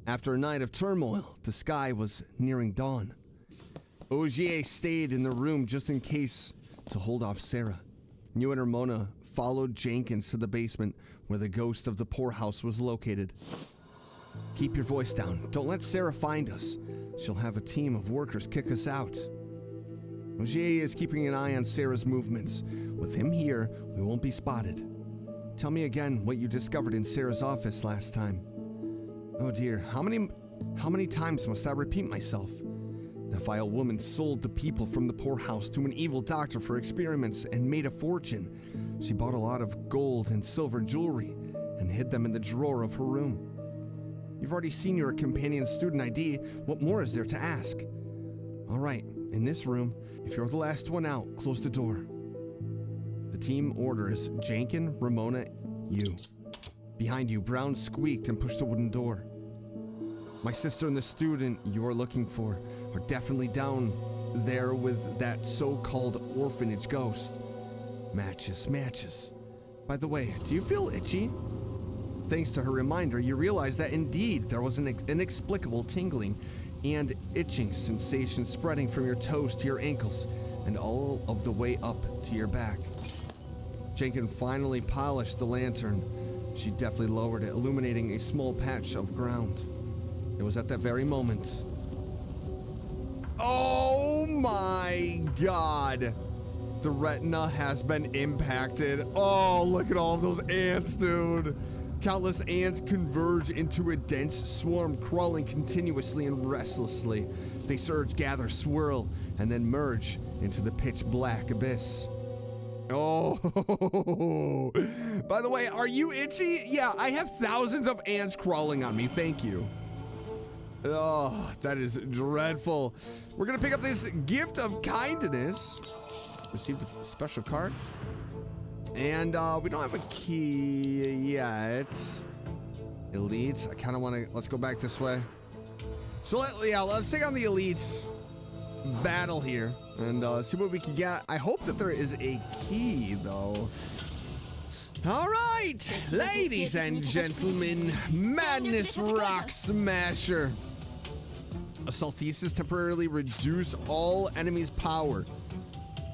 After a night of turmoil, the sky was nearing dawn. Ogier stayed in the room just in case to hold off Sarah. You and Ramona followed Jenkins to the basement where the ghost of the poorhouse was located. Keep your voice down. Don't let Sarah find us. She'll have a team of workers kick us out. Ogier is keeping an eye on Sarah's movements. With him here, we won't be spotted. Tell me again what you discovered in Sarah's office last time. Oh dear, how many times must I repeat myself? That vile woman sold the people from the poorhouse to an evil doctor for experiments and made a fortune. She bought a lot of gold and silver jewelry and hid them in the drawer of her room. You've already seen your companion's student ID. What more is there to ask? All right, in this room, if you're the last one out, close the door. The team orders Jenkins, Ramona, you. Behind you, Brown squeaked and pushed the wooden door. My sister and the student you are looking for are definitely down there with that so-called orphanage ghost. Matches. By the way, do you feel itchy? Thanks to her reminder, you realize that indeed there was an inexplicable tingling and itching sensation spreading from your toes to your ankles and all of the way up to your back. Jenkins finally polished the lantern. She deftly lowered it, illuminating a small patch of ground. It was at that very moment. Oh my god! The retina has been impacted. Oh, look at all of those ants, dude. Countless ants converge into a dense swarm, crawling continuously and restlessly. They surge, gather, swirl, and then merge into the pitch black abyss. Oh, by the way, are you itchy? Yeah, I have thousands of ants crawling on me. Thank you. Oh, that is dreadful. We're gonna pick up this gift of kindness. Received a special card. And we don't have a key yet. Elites. I kind of want to. Let's go back this way. So let's take on the elites battle here and see what we can get. I hope that there is a key though. All right, ladies and gentlemen, Madness Rock Smasher. Assault Thesis temporarily reduce all enemies' power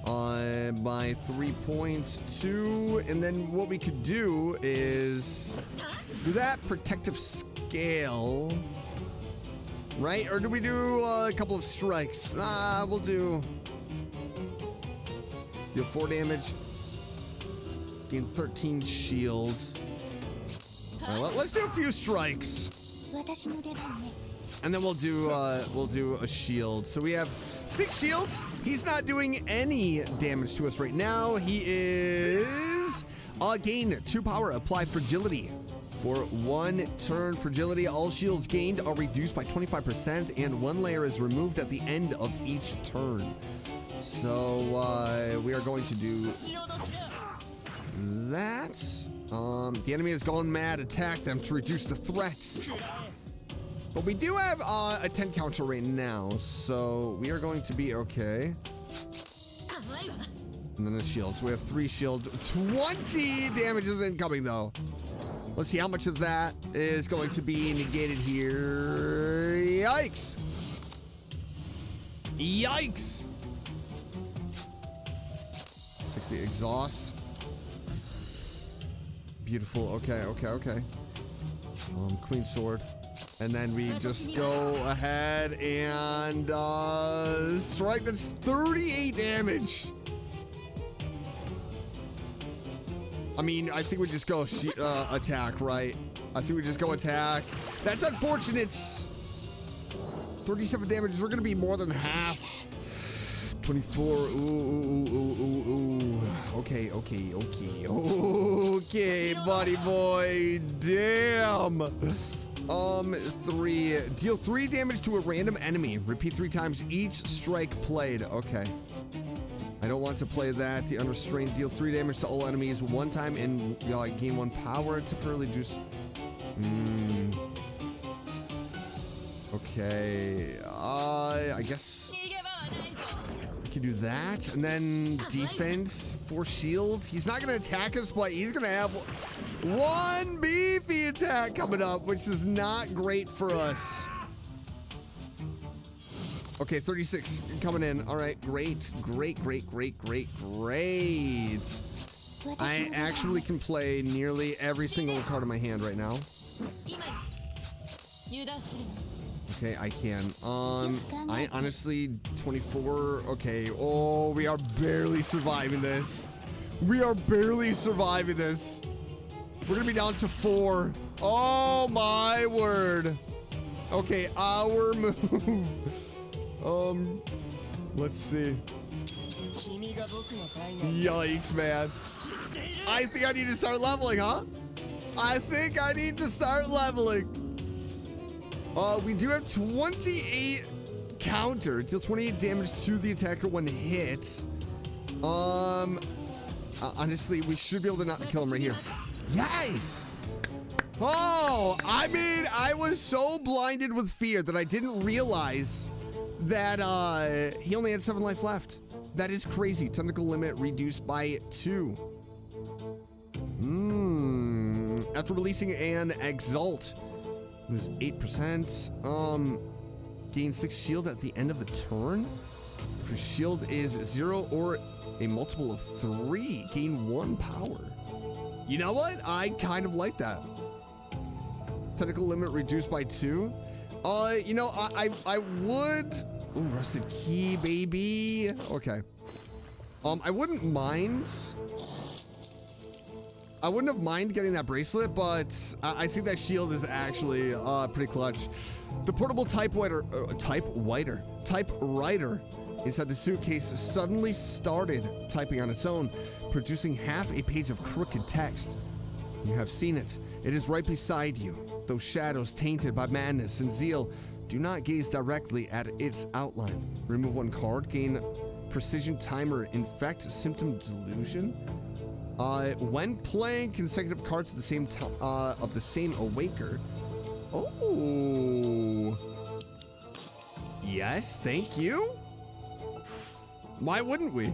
by 3 points. 2, and then what we could do is do that protective scale, right? Or do we do a couple of strikes? We'll do deal 4 damage, gain 13 shields. All right, let's do a few strikes. And then we'll do a shield. So we have 6 shields. He's not doing any damage to us right now. He is gain 2 power. Apply fragility for 1 turn. Fragility. All shields gained are reduced by 25%, and 1 layer is removed at the end of each turn. So we are going to do that. The enemy has gone mad. Attack them to reduce the threat. But we do have a 10 counter right now, so we are going to be okay. And then a shield. So we have 3 shield. 20 damage is incoming, though. Let's see how much of that is going to be negated here. Yikes! Yikes! 60 exhaust. Beautiful. Okay. Queen sword. And then we just go ahead and strike. That's 38 damage. I mean, I think we just go attack, right? I think we just go attack. That's unfortunate. 37 damage. We're gonna be more than half. 24. Ooh. Okay, buddy boy. Damn. 3. Deal 3 damage to a random enemy. Repeat 3 times each strike played. Okay. I don't want to play that. The unrestrained. Deal 3 damage to all enemies 1 time and gain 1 power. Temporarily reduce. Okay. I guess we can do that. And then defense 4 shields. He's not gonna attack us, but he's gonna have One beefy attack coming up, which is not great for us. Okay, 36 coming in. All right, great. I actually can play nearly every single card in my hand right now. Okay, I can. I honestly, 24. Okay. Oh, we are barely surviving this. We're gonna be down to 4. Oh my word. Okay, our move. Let's see. Yikes, man. I think I need to start leveling, huh? We do have 28 counter. Deal 28 damage to the attacker when hit. Honestly, we should be able to not kill him right here. Yes! Oh, I mean, I was so blinded with fear that I didn't realize that he only had 7 life left. That is crazy. Tentacle limit reduced by 2. After releasing an exalt, lose 8%. Gain 6 shield at the end of the turn. If your shield is 0 or a multiple of 3, gain 1 power. You know what? I kind of like that. Tentacle limit reduced by 2. You know, I would. Ooh, rusted key, baby. Okay. I wouldn't have mind getting that bracelet, but I think that shield is actually pretty clutch. The portable typewriter inside the suitcase suddenly started typing on its own, producing half a page of crooked text. You have seen it. It is right beside you. Those shadows tainted by madness and zeal. Do not gaze directly at its outline. Remove 1 card. Gain precision timer. Infect symptom delusion. When playing consecutive cards at the same time of the same awaker. Oh. Yes, thank you. Why wouldn't we?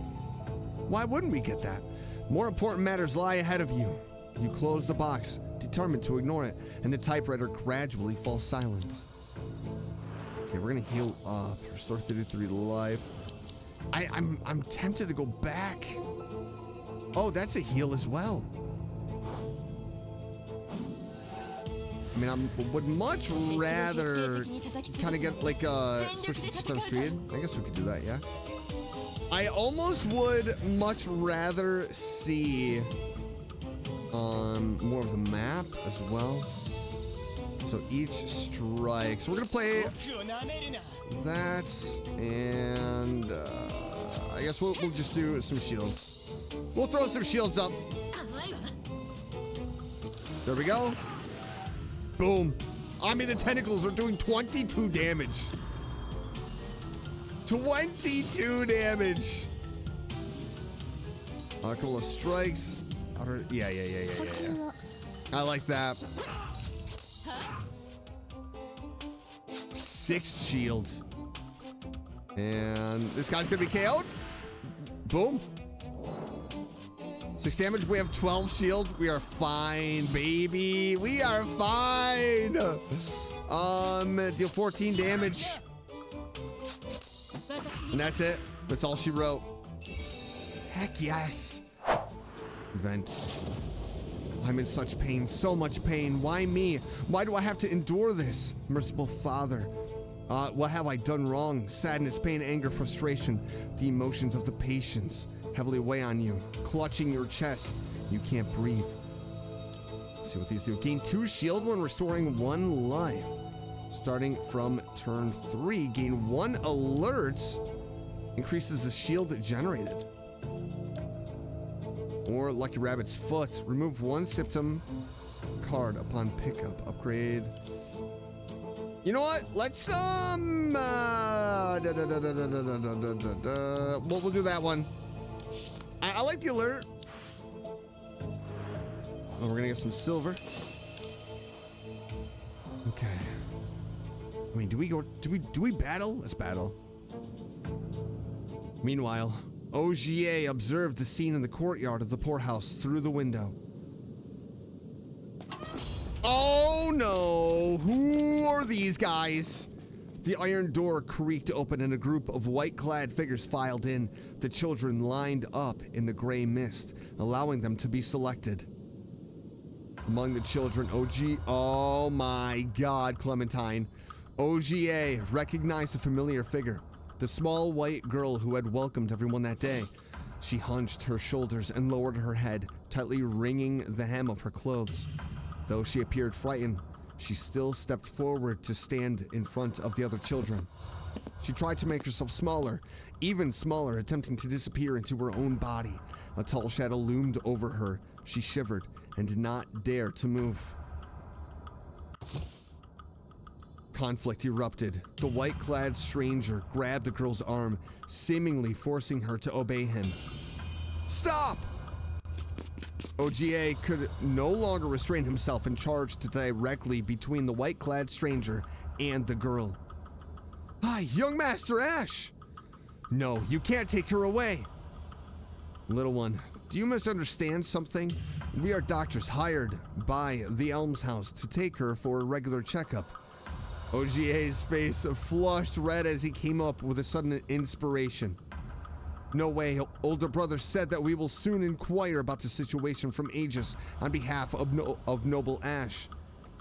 Why wouldn't we get that? More important matters lie ahead of you. You close the box, determined to ignore it, and the typewriter gradually falls silent. Okay, we're gonna heal up. Restore 33 life. I'm tempted to go back. Oh, that's a heal as well. I mean, I would much rather kind of get like switch to time speed. I guess we could do that, yeah. I almost would much rather see more of the map as well. So each strike. So we're gonna play that, and I guess we'll just do some shields. We'll throw some shields up. There we go. Boom. I mean, the tentacles are doing 22 damage. 22 damage. A couple of strikes. Yeah. I like that. 6 shields. And this guy's gonna be KO'd. Boom. 6 damage. We have 12 shield. We are fine, baby. We are fine. Deal 14 damage. And that's it. That's all she wrote. Heck yes. Vent. I'm in such pain, so much pain. Why me? Why do I have to endure this? Merciful Father. What have I done wrong? Sadness, pain, anger, frustration. The emotions of the patients heavily weigh on you. Clutching your chest. You can't breathe. Let's see what these do. Gain 2 shield when restoring 1 life. Starting from turn 3. Gain 1 alert. Increases the shield generated. Or Lucky Rabbit's Foot. Remove 1 symptom card upon pickup. Upgrade. You know what? Let's we'll do that one. I like the alert. Oh, we're gonna get some silver. Okay. I mean, do we battle? Let's battle. Meanwhile, Ogier observed the scene in the courtyard of the poorhouse through the window. who are these guys? The iron door creaked open and a group of white-clad figures filed in. The children lined up in the gray mist, allowing them to be selected. Among the children, oh my god, Clementine. Ogier recognized a familiar figure, the small white girl who had welcomed everyone that day. She hunched her shoulders and lowered her head, tightly wringing the hem of her clothes. Though she appeared frightened, she still stepped forward to stand in front of the other children. She tried to make herself smaller, even smaller, attempting to disappear into her own body. A tall shadow loomed over her. She shivered and did not dare to move. Conflict erupted. The white-clad stranger grabbed the girl's arm, seemingly forcing her to obey him. Stop! Ogier could no longer restrain himself and charged directly between the white-clad stranger and the girl. Hi, young Master Ash! No, you can't take her away. Little one, do you misunderstand something? We are doctors hired by the Elms House to take her for a regular checkup. Ogier's face flushed red as he came up with a sudden inspiration. No way, older brother said that we will soon inquire about the situation from Aigis on behalf of Noble Ash.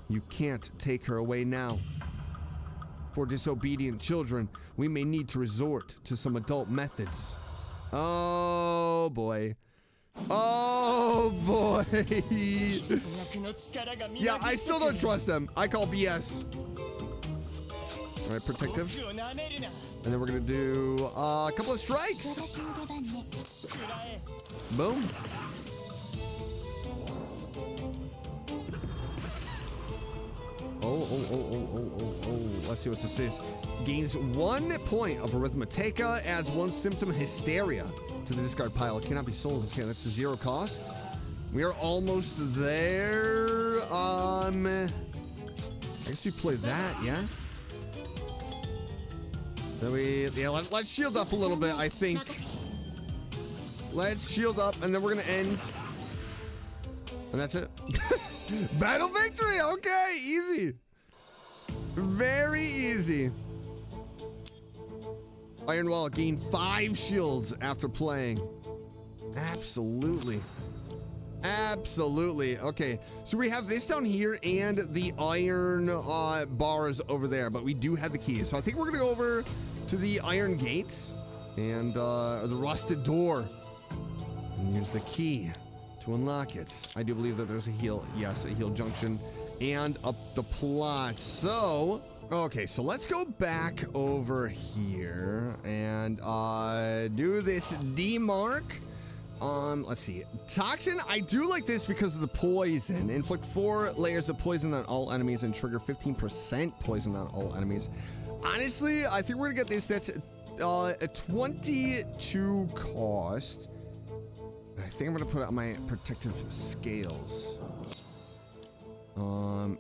You can't take her away now. For disobedient children, we may need to resort to some adult methods. Oh boy. Oh boy. Yeah, I still don't trust them. I call BS. All right, protective. And then we're gonna do a couple of strikes. Boom. Oh. Let's see what this is. Gains 1 point of arithmetica, adds 1 symptom hysteria to the discard pile. It cannot be sold. Okay, that's a 0 cost. We are almost there. I guess we play that, yeah? Then let's shield up a little bit, I think. Let's shield up, and then we're gonna end. And that's it. Battle victory, okay, easy. Very easy. Iron Wall gained 5 shields after playing. Absolutely. Absolutely. Okay, so we have this down here and the iron bars over there, but we do have the keys. So I think we're gonna go over to the iron gate and the rusted door and use the key to unlock it. I do believe that there's a heal, yes, a heal junction and up the plot. So, okay, so let's go back over here and do this D-mark. Let's see. Toxin, I do like this because of the poison. Inflict 4 layers of poison on all enemies and trigger 15% poison on all enemies. Honestly, I think we're gonna get this. That's a 22 cost. I think I'm gonna put it on my protective scales.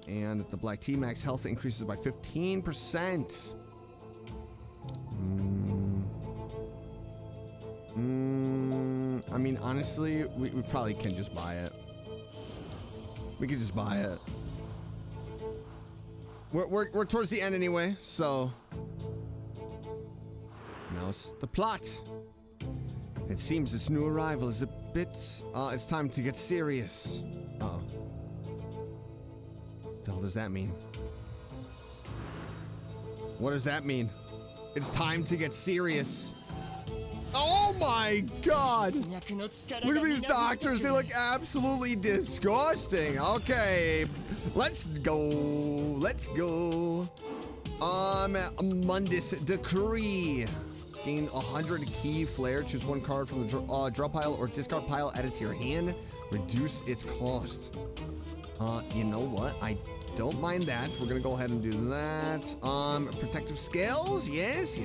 And the black tea max health increases by 15%. I mean, honestly, we probably can just buy it. We could just buy it. We're towards the end anyway, so. Now it's the plot. It seems this new arrival is a bit, it's time to get serious. Uh-oh. What the hell does that mean? What does that mean? It's time to get serious. Oh my god! Look at these doctors, they look absolutely disgusting. Okay, let's go. Let's go. Mundus Decree. Gain 100 key flare. Choose 1 card from the draw pile or discard pile, add it to your hand. Reduce its cost. You know what? I don't mind that. We're gonna go ahead and do that. Protective scales. Yes.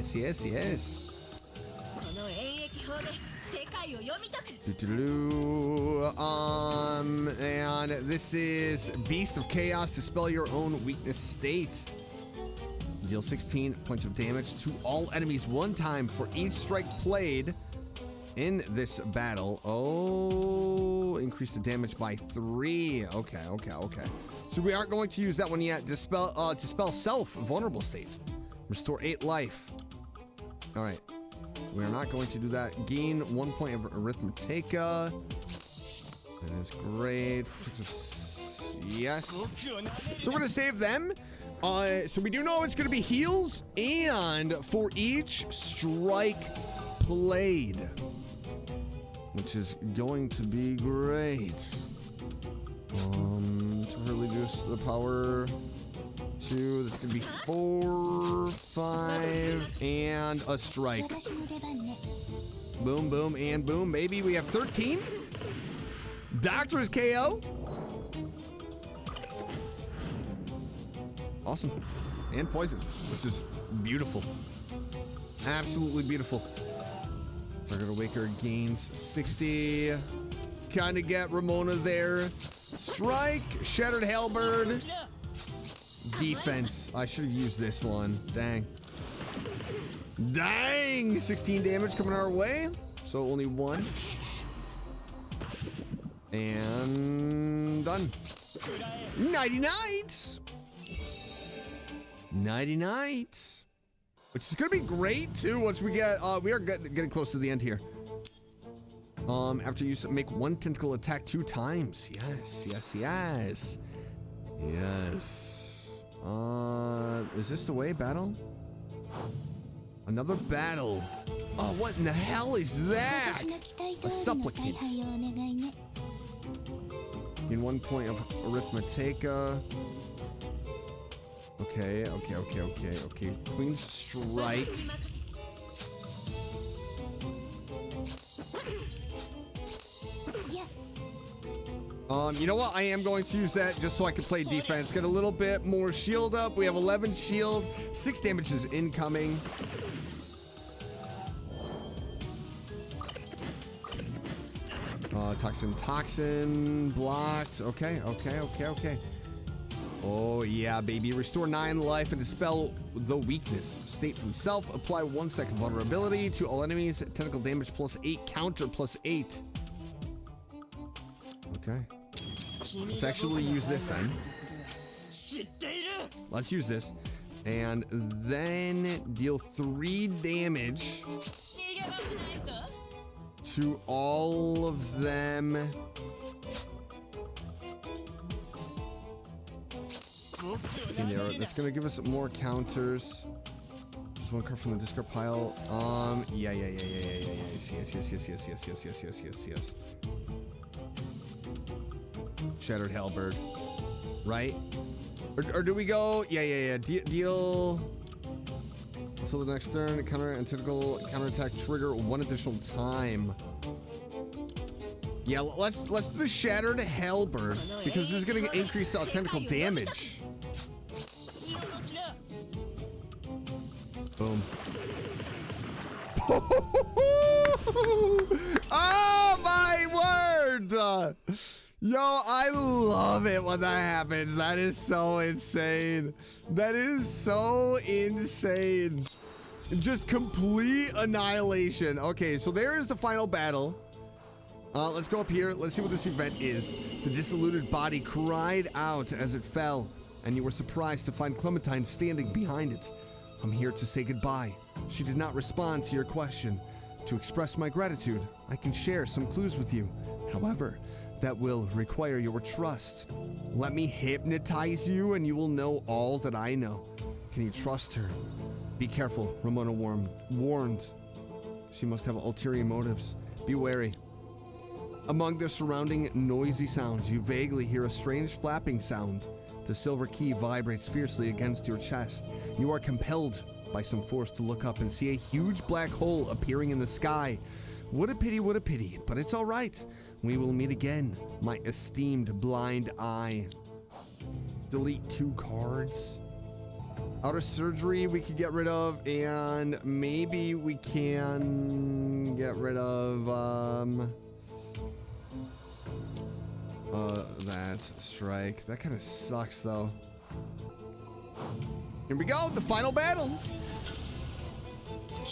And this is Beast of Chaos. Dispel your own weakness state. Deal 16 points of damage to all enemies 1 time for each strike played in this battle. Oh, increase the damage by 3. Okay. So we aren't going to use that one yet. Dispel self, vulnerable state. Restore 8 life. All right. We are not going to do that. Gain 1 point of arithmetica. That is great. Yes. So we're gonna save them. So we do know it's gonna be heals, and for each strike played, which is going to be great. To reduce the power 2. That's gonna be 4, 5, and a strike. Boom, boom, and boom, baby. We have 13. Doctor is KO. Awesome. And poisoned, which is beautiful. Absolutely beautiful. Triggered Awaker gains 60. Kind of get Ramona there. Strike, Shattered Halberd. Defense. I should have used this one. Dang. 16 damage coming our way. So only 1. And done. Nighty nights. Nighty nights. Which is gonna be great too once we get we are getting close to the end here. After you make 1 tentacle attack 2 times. Yes. Is this the way? Battle? Another battle. Oh, what in the hell is that? A supplicant. Gain 1 point of arithmetica. Okay. Queen's Strike. You know what? I am going to use that just so I can play defense. Get a little bit more shield up. We have 11 shield. 6 damage is incoming. Toxin blocked. Okay. Oh yeah, baby. Restore 9 life and dispel the weakness. State from self. Apply 1 stack of vulnerability to all enemies. Tentacle damage plus 8. Counter plus 8. Okay. Let's actually use this then. Let's use this. And then deal 3 damage to all of them. In there. That's gonna give us more counters. Just 1 card from the discard pile. Yes. Shattered Halberd. Right? Or do we go? Yeah. Deal. Until the next turn, counter and tentacle counterattack trigger 1 additional time. Yeah, let's do the Shattered Halberd because this is gonna increase our tentacle damage. Boom. Oh my word! Yo, I love it when that happens. That is so insane. That is so insane. Just complete annihilation. Okay, so there is the final battle. Let's go up here. Let's see what this event is. The dissolute body cried out as it fell, and you were surprised to find Clementine standing behind it. I'm here to say goodbye. She did not respond to your question. To express my gratitude, I can share some clues with you. However, that will require your trust. Let me hypnotize you and you will know all that I know. Can you trust her? Be careful, Ramona warned. She must have ulterior motives. Be wary. Among the surrounding noisy sounds, you vaguely hear a strange flapping sound. The silver key vibrates fiercely against your chest. You are compelled by some force to look up and see a huge black hole appearing in the sky. What a pity, but it's all right. We will meet again, my esteemed blind eye. Delete 2 cards. Outer Surgery we could get rid of, and maybe we can get rid of, that strike. That kind of sucks, though. Here we go, the final battle.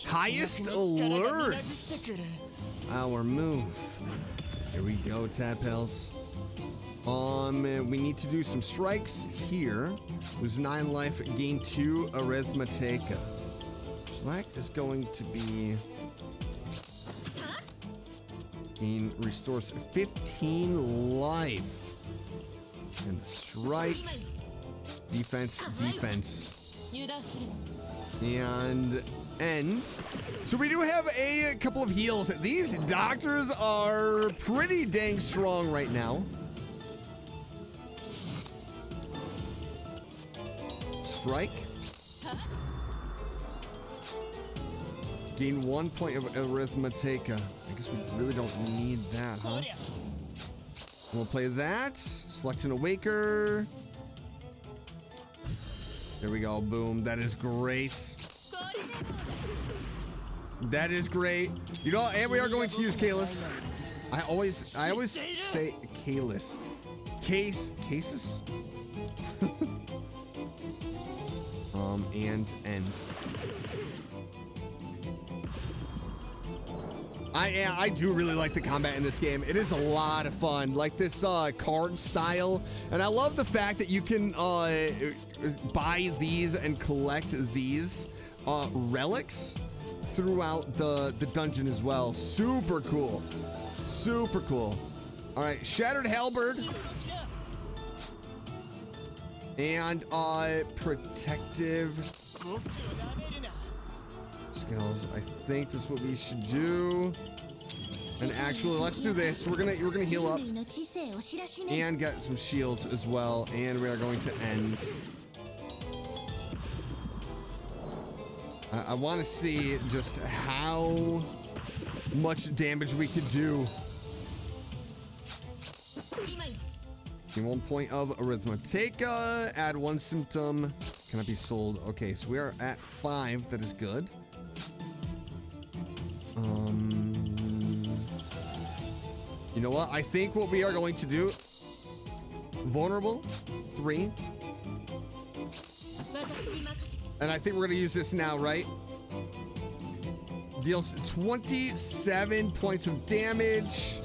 Highest alerts. Our move. Here we go, tadpoles. We need to do some strikes here. Lose 9 life, gain 2 arithmetica. So that is going to be... Gain restores 15 life. And a strike. Defense, defense. And end. So we do have a couple of heals. These doctors are pretty dang strong right now. Strike. Gain 1 point of arithmetica. I guess we really don't need that, huh? We'll play that. Select an awaker. There we go. Boom. That is great. That is great. You know, and we are going to use Kalis. I always say Kalis. Cases? And end. I do really like the combat in this game. It is a lot of fun. Like this card style. And I love the fact that you can buy these and collect these relics throughout the dungeon as well. Super cool. Super cool. All right, Shattered Halberd. And protective skills. I think that's what we should do. And actually, let's do this. We're gonna heal up and get some shields as well. And we are going to end. I want to see just how much damage we could do. 1 point of arithmetica. Add 1 symptom. Cannot be sold. Okay, so we are at 5. That is good. You know what? I think what we are going to do. Vulnerable. 3. And I think we're going to use this now, right? Deals 27 points of damage.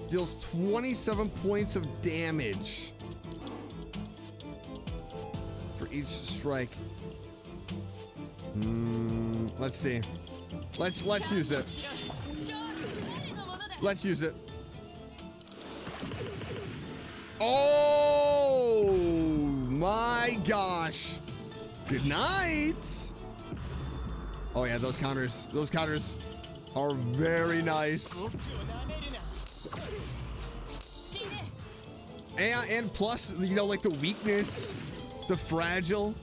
Deals 27 points of damage for each strike. Let's see. Let's use it. Let's use it. Oh my gosh. Good night. Oh yeah, those counters are very nice. And plus, you know, like the weakness, the fragile.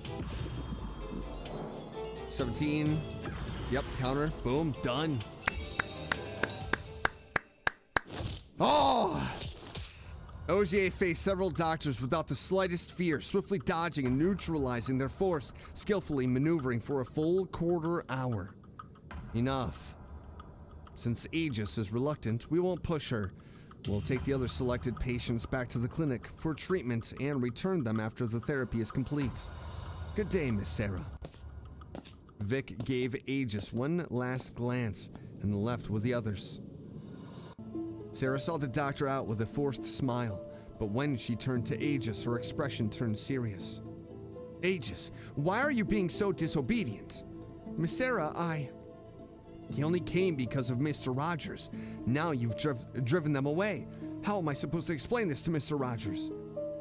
17. Yep, counter. Boom, done. Oh! Ogier faced several doctors without the slightest fear, swiftly dodging and neutralizing their force, skillfully maneuvering for a full quarter hour. Enough. Since Aigis is reluctant, we won't push her. We'll take the other selected patients back to the clinic for treatment and return them after the therapy is complete. Good day, Miss Sarah. Vic gave Aigis one last glance and left with the others. Sarah saw the doctor out with a forced smile, but when she turned to Aigis, her expression turned serious. Aigis, why are you being so disobedient? Miss Sarah, He only came because of Mr. Rogers. Now you've driven them away. How am I supposed to explain this to Mr. Rogers?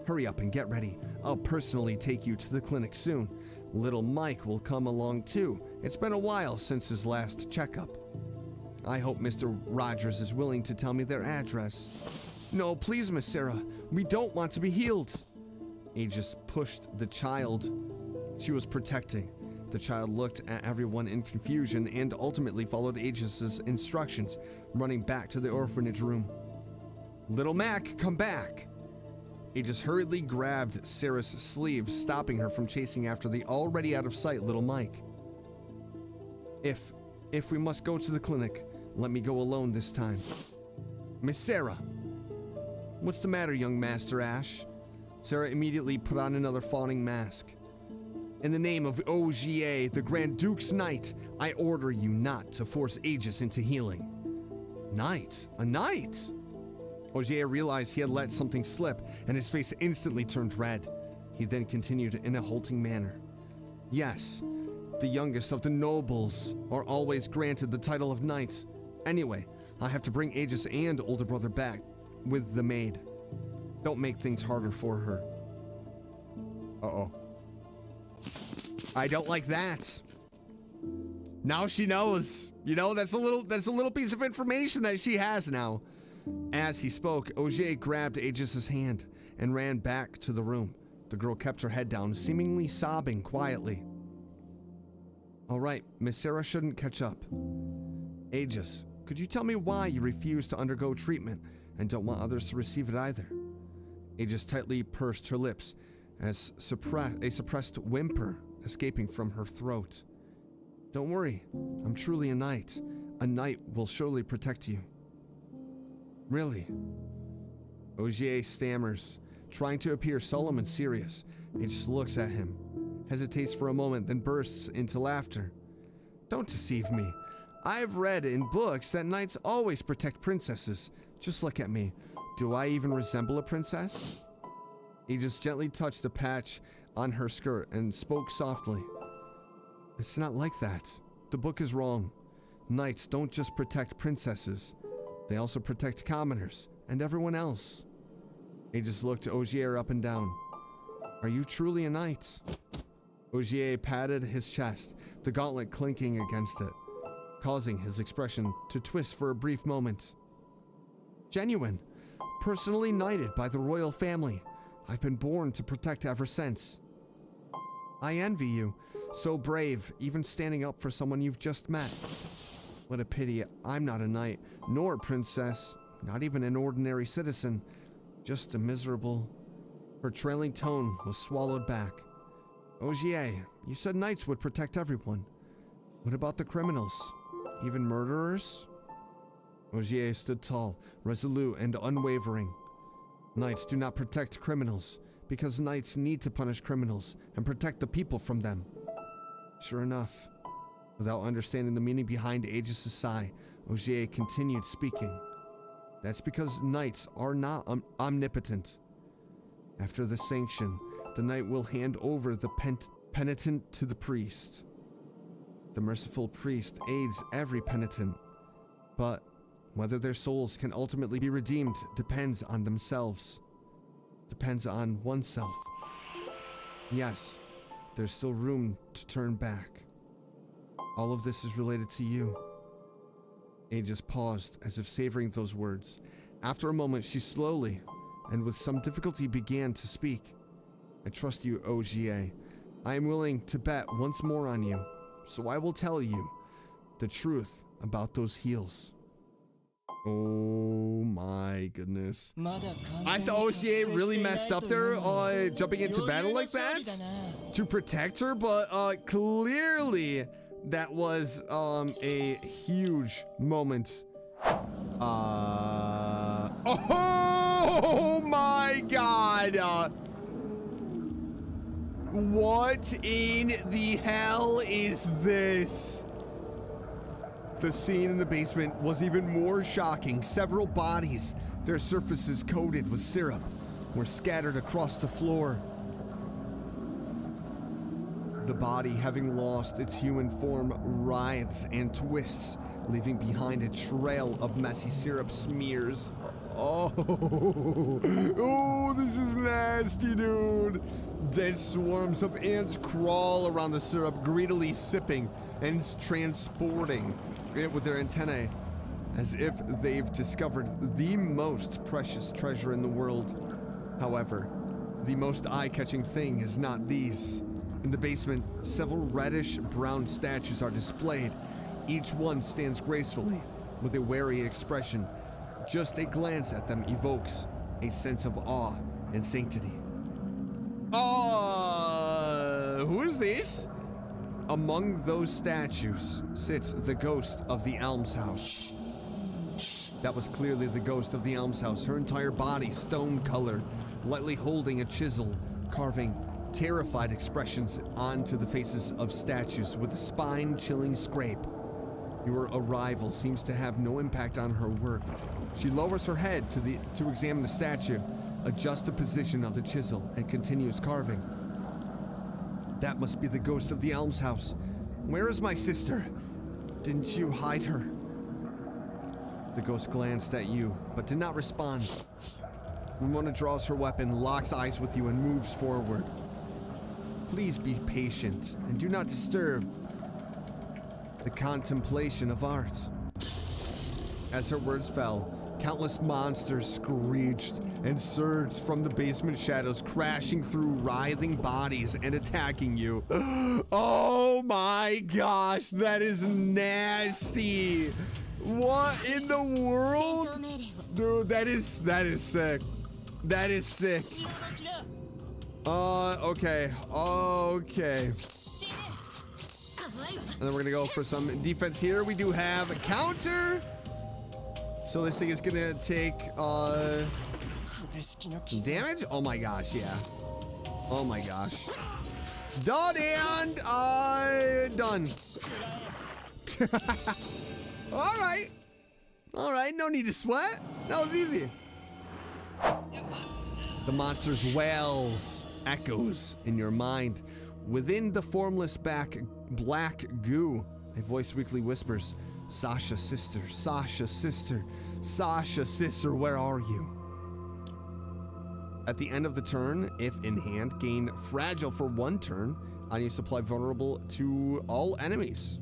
Hurry up and get ready. I'll personally take you to the clinic soon. Little Mike will come along too. It's been a while since his last checkup. I hope Mr. Rogers is willing to tell me their address. No, please, Miss Sarah. We don't want to be healed. Aigis pushed the child she was protecting. The child looked at everyone in confusion and ultimately followed Aigis' instructions, running back to the orphanage room. Little Mac, come back! Aigis hurriedly grabbed Sarah's sleeve, stopping her from chasing after the already out of sight little Mike. If we must go to the clinic, let me go alone this time. Miss Sarah! What's the matter, young Master Ash? Sarah immediately put on another fawning mask. In the name of Ogier, the Grand Duke's Knight, I order you not to force Aigis into healing. Knight? A knight? Ogier realized he had let something slip, and his face instantly turned red. He then continued in a halting manner. Yes, the youngest of the nobles are always granted the title of knight. Anyway, I have to bring Aigis and older brother back with the maid. Don't make things harder for her. Uh-oh. I don't like that. Now she knows. You know, that's a little piece of information that she has now. As he spoke, Ogier grabbed Aigis' hand and ran back to the room. The girl kept her head down, seemingly sobbing quietly. All right, Miss Sarah shouldn't catch up. Aigis, could you tell me why you refuse to undergo treatment and don't want others to receive it either? Aigis tightly pursed her lips as a suppressed whimper escaping from her throat. Don't worry, I'm truly a knight. A knight will surely protect you. Really? Ogier stammers, trying to appear solemn and serious. Aigis looks at him, hesitates for a moment, then bursts into laughter. Don't deceive me. I've read in books that knights always protect princesses. Just look at me. Do I even resemble a princess? Aigis gently touched a patch on her skirt and spoke softly. It's not like that. The book is wrong. Knights don't just protect princesses. They also protect commoners and everyone else. Aigis looked Ogier up and down. Are you truly a knight? Ogier patted his chest, the gauntlet clinking against it, causing his expression to twist for a brief moment. Genuine. Personally knighted by the royal family. I've been born to protect ever since. I envy you. So brave, even standing up for someone you've just met. What a pity I'm not a knight, nor a princess, not even an ordinary citizen, just a miserable... Her trailing tone was swallowed back. Ogier, you said knights would protect everyone. What about the criminals? Even murderers? Ogier stood tall, resolute and unwavering. Knights do not protect criminals, because knights need to punish criminals and protect the people from them. Sure enough, without understanding the meaning behind Aigis' sigh, Ogier continued speaking. That's because knights are not omnipotent. After the sanction, the knight will hand over the penitent to the priest. The merciful priest aids every penitent, but whether their souls can ultimately be redeemed depends on themselves. Depends on oneself. Yes, there's still room to turn back. All of this is related to you. Aigis paused as if savoring those words. After a moment, she slowly and with some difficulty began to speak. I trust you, Ogier. I am willing to bet once more on you, so I will tell you the truth about those heels. Oh my goodness. I thought Ogier really messed up there jumping into battle like that to protect her, but clearly that was a huge moment. Oh my god! What in the hell is this? The scene in the basement was even more shocking. Several bodies, their surfaces coated with syrup, were scattered across the floor. The body, having lost its human form, writhes and twists, leaving behind a trail of messy syrup smears. Oh, this is nasty, dude. Dead swarms of ants crawl around the syrup, greedily sipping and transporting it with their antennae, as if they've discovered the most precious treasure in the world. However, the most eye-catching thing is not these. In the basement, several reddish-brown statues are displayed. Each one stands gracefully, with a wary expression. Just a glance at them evokes a sense of awe and sanctity. Who is this? Among those statues sits the ghost of the almshouse. That was clearly the ghost of the almshouse, her entire body stone-colored, lightly holding a chisel, carving terrified expressions onto the faces of statues with a spine-chilling scrape. Your arrival seems to have no impact on her work. She lowers her head to examine the statue, adjusts the position of the chisel, and continues carving. That must be the ghost of the almshouse. Where is my sister? Didn't you hide her? The ghost glanced at you, but did not respond. Ramona draws her weapon, locks eyes with you, and moves forward. Please be patient, and do not disturb the contemplation of art. As her words fell, countless monsters screeched and surged from the basement shadows, crashing through writhing bodies and attacking you. Oh my gosh, that is nasty. What in the world? Dude, that is sick. That is sick. Okay. And then we're gonna go for some defense here. We do have a counter. So this thing is gonna take some damage. Oh my gosh, yeah. Oh my gosh. Done and done. Alright, no need to sweat. That was easy. The monster's wails echoes in your mind. Within the formless black goo, a voice weakly whispers, Sasha, sister, Sasha, sister, Sasha, sister, where are you? At the end of the turn, if in hand, gain fragile for 1 turn. On your supply vulnerable to all enemies.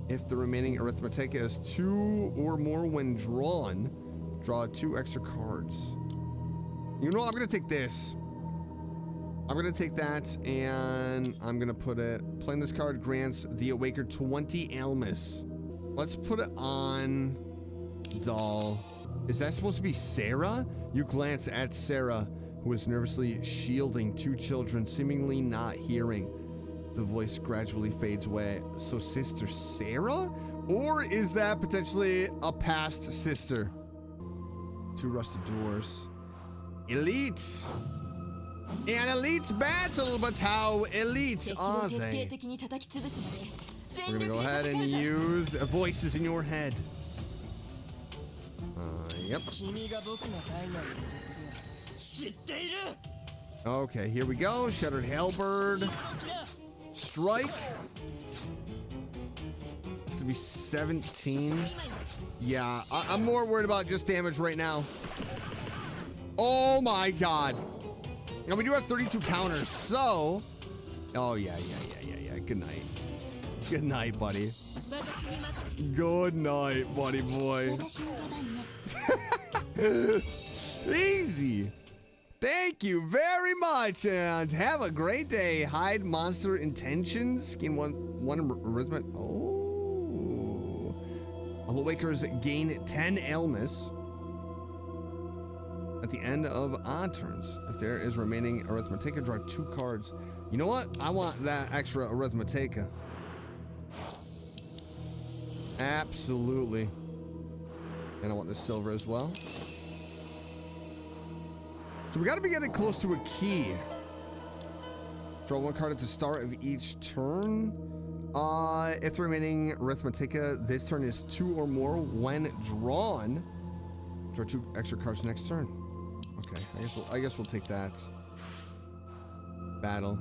If the remaining arithmetic is 2 or more when drawn, draw 2 extra cards. You know what? I'm gonna take this. I'm gonna take that and I'm gonna put it. Playing this card grants the Awaker 20 Almus. Let's put it on Doll. Is that supposed to be Sarah? You glance at Sarah, who is nervously shielding 2 children, seemingly not hearing. The voice gradually fades away. So sister Sarah? Or is that potentially a past sister? 2 rusted doors. Elite! An elite battle, but how elite are they? We're gonna go ahead and use voices in your head. Yep. Okay, here we go. Shattered Halberd. Strike. It's gonna be 17. Yeah, I'm more worried about just damage right now. Oh my god. Now we do have 32 counters, so... Oh yeah. Good night. Good night, buddy. Good night, buddy boy. Easy. Thank you very much, and have a great day. Hide monster intentions. Gain one arithmetic. Oh. All Awakers gain 10 Elmas at the end of odd turns. If there is remaining Arithmetica, draw 2 cards. You know what? I want that extra Arithmetica. Absolutely. And I want this silver as well. So we gotta be getting close to a key. Draw 1 card at the start of each turn. If the remaining Arithmetica this turn is 2 or more when drawn, draw 2 extra cards next turn. Okay, I guess we'll take that. Battle.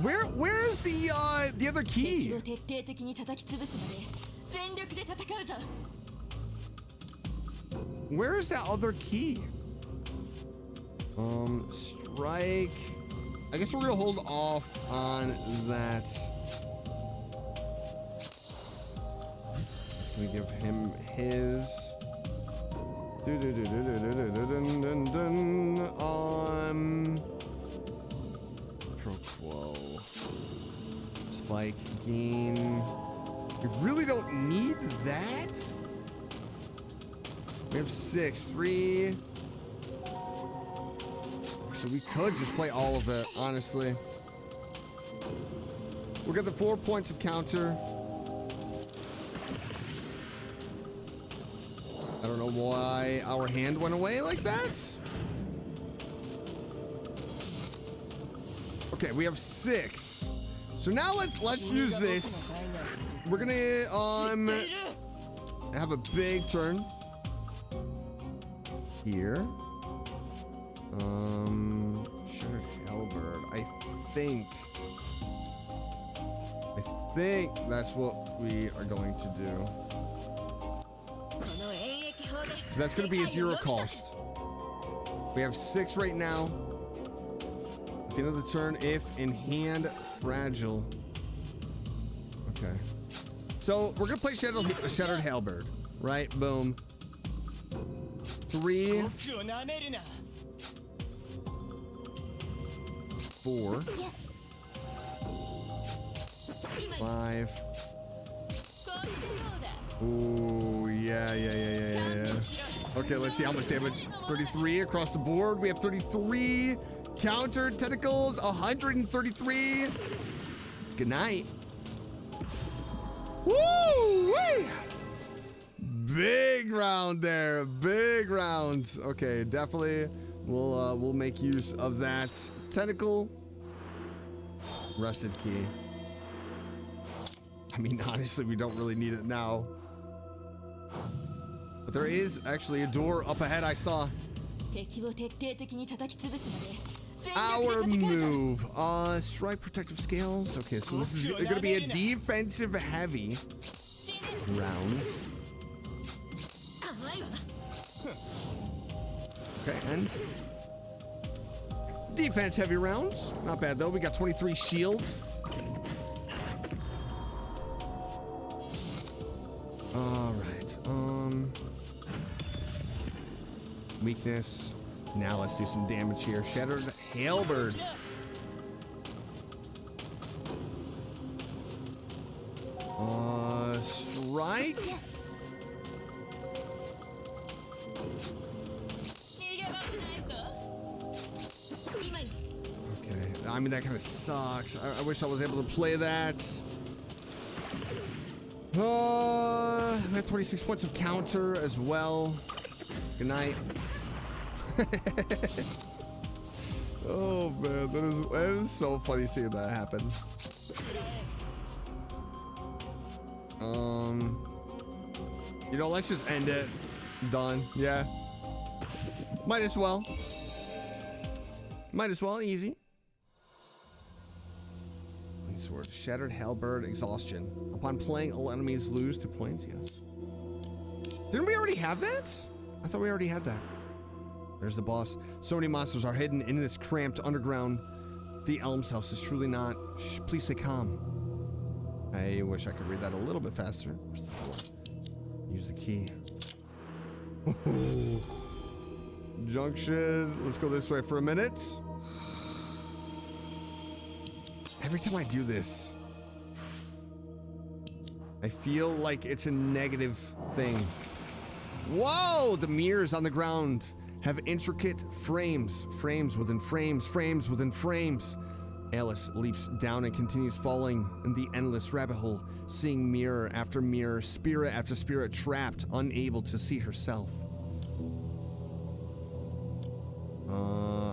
Where is the other key? Where is that other key? Strike. I guess we're gonna hold off on that. Just gonna give him his. Pro-Quo. Spike gain. We really don't need that. We have 6, 3. So we could just play all of it, honestly. We'll get the 4 points of counter. I don't know why our hand went away like that. Okay, we have 6. So now let's use this. We're gonna have a big turn here. Shattered Halberd. I think that's what we are going to do. So that's going to be a 0 cost. We have 6 right now. At the end of the turn, if in hand fragile. Okay. So we're going to play Shattered Halberd, right? Boom. 3, 4, 5. Ooh, yeah. Okay, let's see how much damage. 33 across the board. We have 33 counter tentacles, 133. Good night. Woo! Big round there. Big rounds. Okay, definitely we'll make use of that. Tentacle. Rusted key. I mean, honestly, we don't really need it now. But there is actually a door up ahead I saw. Our move. Strike protective scales. Okay, so this is going to be a defensive heavy round. Okay, and defense heavy rounds. Not bad though. We got 23 shields. All right. Weakness. Now let's do some damage here. Shattered Halberd. Strike. Okay. I mean, that kind of sucks. I wish I was able to play that. We have 26 points of counter as well. Good night. Oh man, that is so funny seeing that happen. You know, let's just end it. Done. Yeah. Might as well. Easy. Sword. Shattered Halberd. Exhaustion. Upon playing, all enemies lose 2 points. Yes. Didn't we already have that? I thought we already had that. There's the boss. So many monsters are hidden in this cramped underground. The Elms House is truly not. Shh, please stay calm. I wish I could read that a little bit faster. Where's the door? Use the key. Junction. Let's go this way for a minute. Every time I do this, I feel like it's a negative thing. Whoa! The mirrors on the ground have intricate frames. Frames within frames. Frames within frames. Alice leaps down and continues falling in the endless rabbit hole, seeing mirror after mirror, spirit after spirit, trapped, unable to see herself.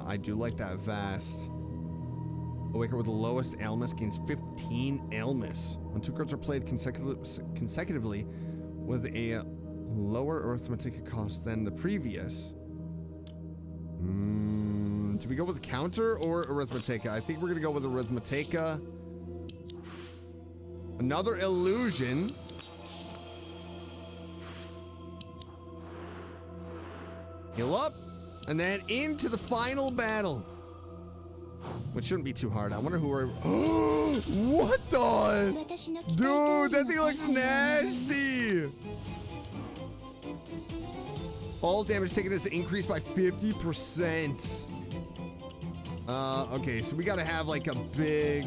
I do like that vast. Awaker with the lowest ailments gains 15 ailments. When 2 cards are played consecutively with a lower arithmetic cost than the previous. Do we go with counter or arithmetica? I think we're gonna go with arithmetica. Another illusion. Heal up, and then into the final battle. Which shouldn't be too hard. I wonder who are. What the? Dude, that thing looks nasty. All damage taken is increased by 50%. Okay, so we gotta have like a big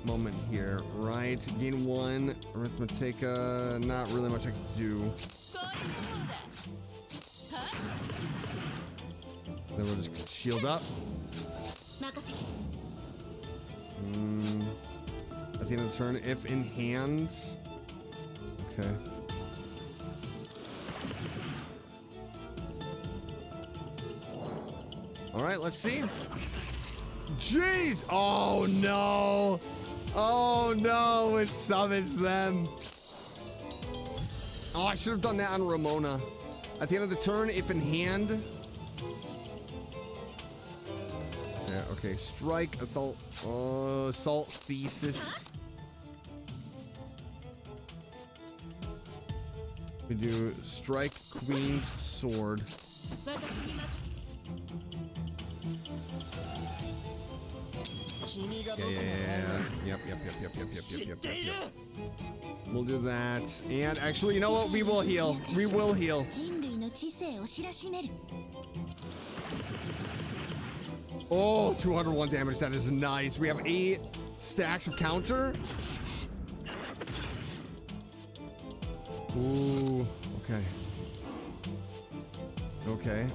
moment here, right? Gain 1, arithmetica, not really much I can do. Then we'll just shield up. At the end of the turn, if in hand. Okay. All right, let's see. Jeez! Oh no! Oh no! It summons them. Oh, I should have done that on Ramona. At the end of the turn, if in hand. Yeah, okay. Strike, assault thesis. We do strike Queen's sword. Yeah. Yep. We'll do that. And actually, you know what? We will heal. We will heal. Oh, 201 damage. That is nice. We have 8 stacks of counter. Ooh, okay. Okay.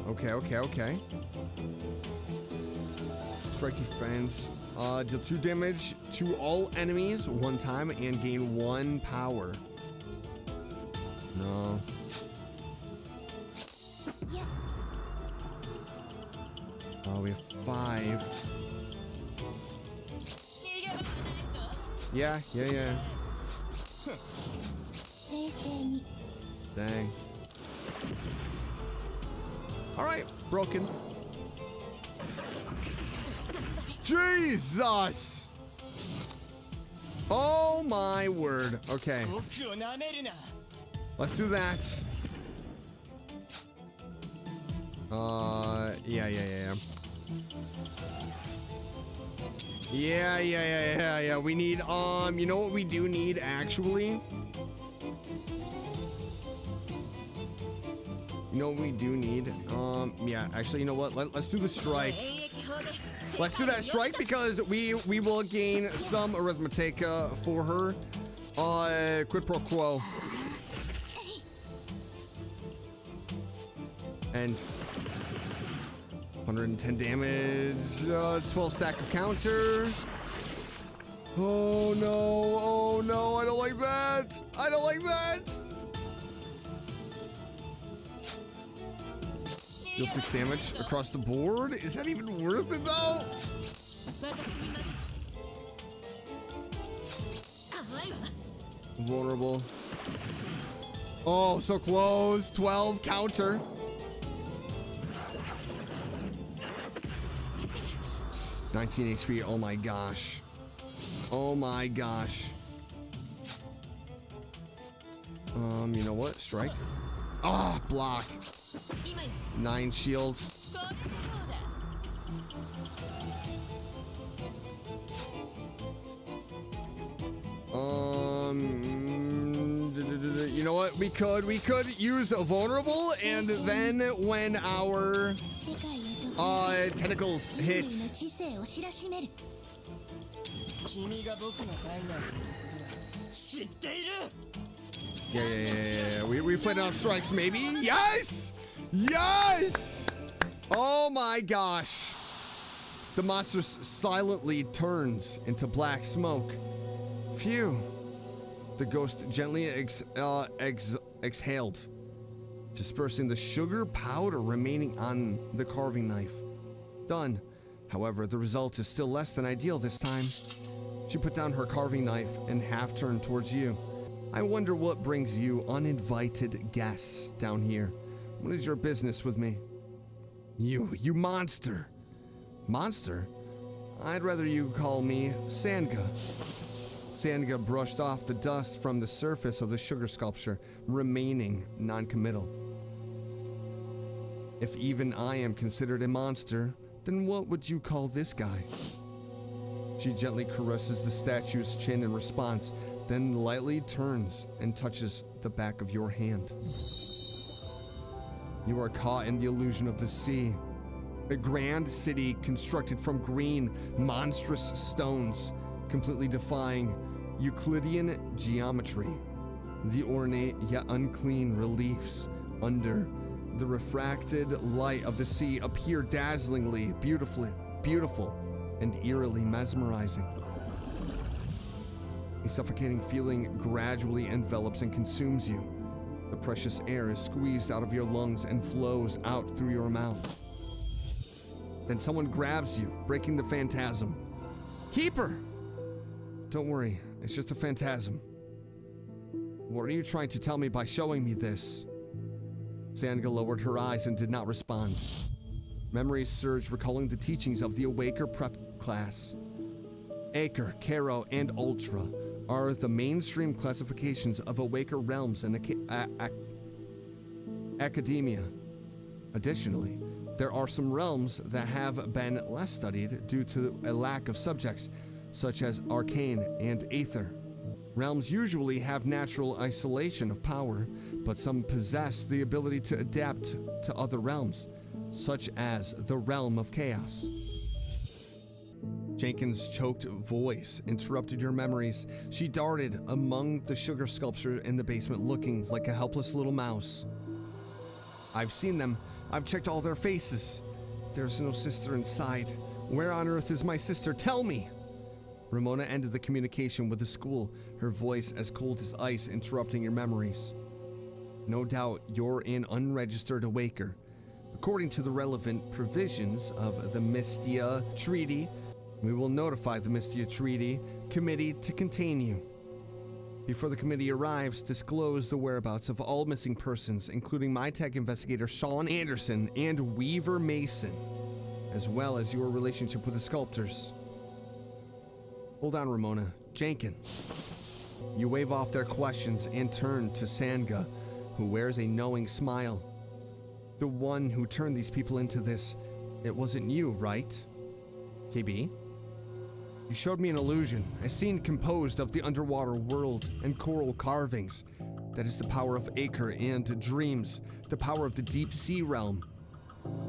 Strike defense. Deal 2 damage to all enemies 1 time and gain 1 power. No. We have 5. Yeah. Dang. Alright, broken. Jesus! Oh my word. Okay. Let's do that. Yeah. We need, you know what we do need, actually? You know what we do need? Yeah, actually, you know what? Let's do the strike. Let's do that strike because we will gain some arithmetica for her. Quid pro quo. And 110 damage, 12 stack of counter. Oh no, I don't like that. Deal 6 damage across the board. Is that even worth it though? Vulnerable. Oh, so close. 12 counter. 19 HP. Oh my gosh. You know what? Strike. Ah, block. 9 shields. You know what? We could use a vulnerable, and then when our tentacles hit. Yeah. We played enough strikes, maybe. Yes! Oh my gosh. The monster silently turns into black smoke. Phew. The ghost gently exhaled, dispersing the sugar powder remaining on the carving knife. Done. However, the result is still less than ideal this time. She put down her carving knife and half turned towards you. I wonder what brings you uninvited guests down here. What is your business with me? You monster. Monster? I'd rather you call me Sanga. Sanga brushed off the dust from the surface of the sugar sculpture, remaining non-committal. If even I am considered a monster, then what would you call this guy? She gently caresses the statue's chin in response, then lightly turns and touches the back of your hand. You are caught in the illusion of the sea. A grand city constructed from green, monstrous stones, completely defying Euclidean geometry. The ornate yet unclean reliefs under the refracted light of the sea appear dazzlingly beautiful and eerily mesmerizing. A suffocating feeling gradually envelops and consumes you. The precious air is squeezed out of your lungs and flows out through your mouth. Then someone grabs you, breaking the phantasm. Keep her! Don't worry, it's just a phantasm. What are you trying to tell me by showing me this? Sanga lowered her eyes and did not respond. Memories surged, recalling the teachings of the Awaker prep class. Acre, Caro, and Ultra are the mainstream classifications of Awaker realms and academia. Additionally, there are some realms that have been less studied due to a lack of subjects, such as Arcane and Aether. Realms usually have natural isolation of power, but some possess the ability to adapt to other realms, such as the Realm of Chaos. Jenkins' choked voice interrupted your memories. She darted among the sugar sculpture in the basement, looking like a helpless little mouse. I've seen them. I've checked all their faces. There's no sister inside. Where on earth is my sister? Tell me! Ramona ended the communication with the school, her voice as cold as ice, interrupting your memories. No doubt you're an unregistered Awaker. According to the relevant provisions of the Mystia Treaty, we will notify the Mystia Treaty Committee to contain you. Before the committee arrives, disclose the whereabouts of all missing persons, including my tech investigator Sean Anderson and Weaver Mason, as well as your relationship with the sculptors. Hold on, Ramona. Jenkin. You wave off their questions and turn to Sanga, who wears a knowing smile. The one who turned these people into this, it wasn't you, right? KB? You showed me an illusion, a scene composed of the underwater world and coral carvings. That is the power of Acre and dreams, the power of the deep sea realm.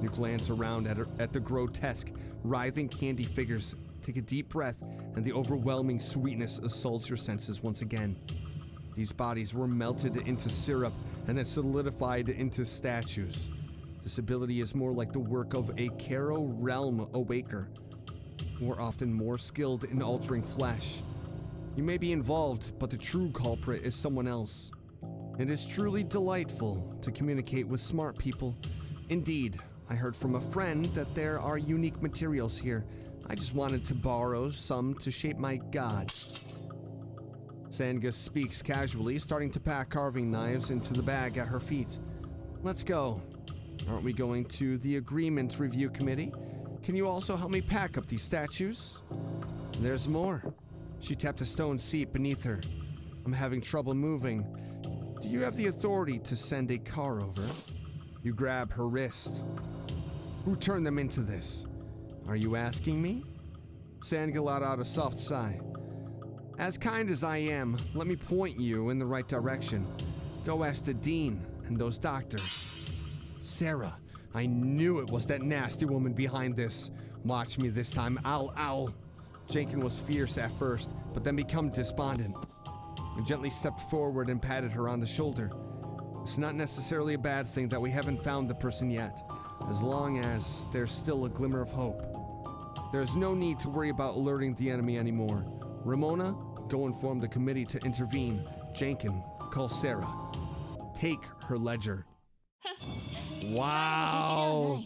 You glance around at the grotesque, writhing candy figures. Take a deep breath, and the overwhelming sweetness assaults your senses once again. These bodies were melted into syrup and then solidified into statues. This ability is more like the work of a Caro realm Awaker, who are often more skilled in altering flesh. You may be involved, but the true culprit is someone else. It is truly delightful to communicate with smart people. Indeed, I heard from a friend that there are unique materials here. I just wanted to borrow some to shape my god. Sanga speaks casually, starting to pack carving knives into the bag at her feet. Let's go. Aren't we going to the Agreement Review Committee? Can you also help me pack up these statues? There's more. She tapped a stone seat beneath her. I'm having trouble moving. Do you have the authority to send a car over? You grab her wrist. Who turned them into this? Are you asking me? Sanga let out a soft sigh. As kind as I am, let me point you in the right direction. Go ask the dean and those doctors. Sarah, I knew it was that nasty woman behind this. Watch me this time, ow. Jenkin was fierce at first, but then became despondent. I gently stepped forward and patted her on the shoulder. It's not necessarily a bad thing that we haven't found the person yet, as long as there's still a glimmer of hope. There's no need to worry about alerting the enemy anymore. Ramona, go inform the committee to intervene. Jenkin, call Sarah. Take her ledger. Wow.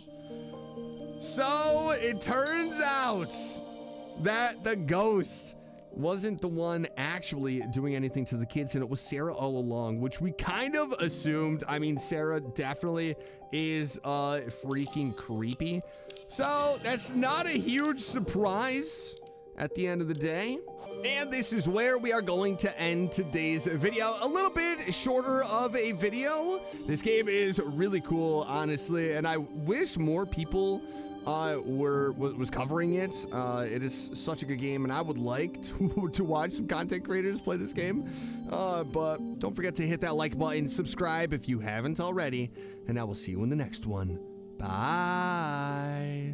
So it turns out that the ghost wasn't the one actually doing anything to the kids, and it was Sarah all along, which we kind of assumed. I mean, Sarah definitely is freaking creepy. So that's not a huge surprise at the end of the day. And this is where we are going to end today's video. A little bit shorter of a video. This game is really cool, honestly, and I wish more people was covering it. It is such a good game, and I would like to watch some content creators play this game. But don't forget to hit that like button, subscribe if you haven't already, and I will see you in the next one. Bye.